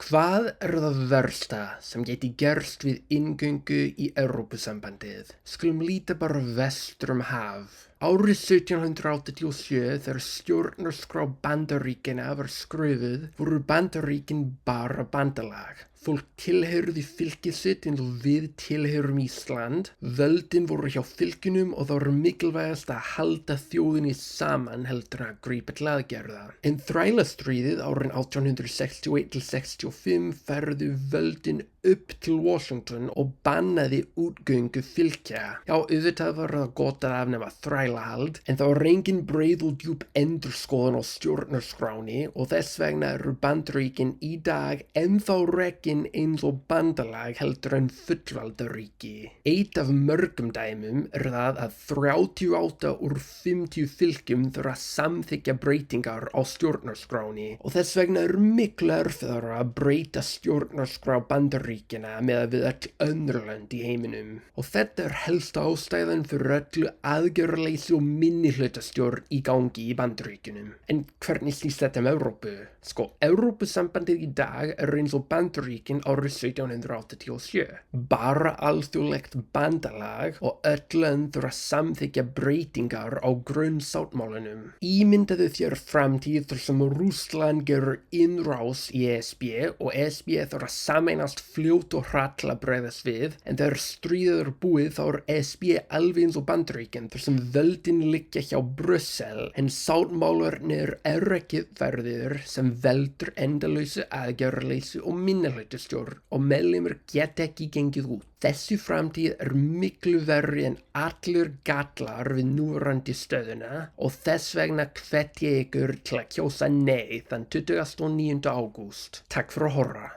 Hvað það versta sem gæti gerst við inngöngu í Evrópusambandið? Skulum líta bara vestur haf. Árið 1787 þegar stjórnarskrá Bandaríkjanna var skrifuð voru Bandaríkin bara bandalag. Fólk tilheyrði fylki sitt eins og við tilheyrum Ísland. Völdin voru hjá fylkinum og það var mikilvægast að halda þjóðinni saman heldur en að grípa til aðgerða. En þrælastríðið árin 1861-65 færðu völdin upp til Washington og bannaði útgöngu fylkja. Já, auðvitað var það gott að afnema þrælahald, en það var engin breið og djúp endurskoðun á stjórnarskráni og þess vegna eru Bandaríkin í dag ennþá rekin eins og bandalag heldur en fullvalda ríki. Eitt af mörgum dæmum er það að 38 úr 50 fylkjum þurfa að samþykkja breytingar á stjórnarskráni og þess vegna er miklu erfiðara að breyta stjórnarskrá Bandaríkjanna með að við öll önnur lönd í heiminum. Og þetta er helsta ástæðan fyrir öllu aðgerðarleysi og minnihlutastjórn í gangi í Bandaríkjunum. En hvernig snýst þetta Evrópu? Sko, Evrópusambandið í dag er eins og Bandaríkin árið 1787. Bara alþjóðlegt bandalag og öll lönd þurfa að samþykkja breytingar á grunnsáttmálanum. Ímyndaðu þér framtíð þar sem Rússland gerur innrás í ESB og ESB þarf að sameinast fljótt og hratt til að bregðast við, en þegar stríðið er búið þá er ESB alveg eins og Bandaríkin þar sem völdin liggja hjá Brussel, en sáttmálarnir eru ekki verðir sem veldur endalausu aðgerðarleysi og minnihlutastjórn og meðlimir geta ekki gengið út. Þessi framtíð er miklu verri en allir gallar við núverandi stöðuna og þess vegna hvet ég ykkur til að kjósa nei þann 29. ágúst. Takk fyrir að horfa.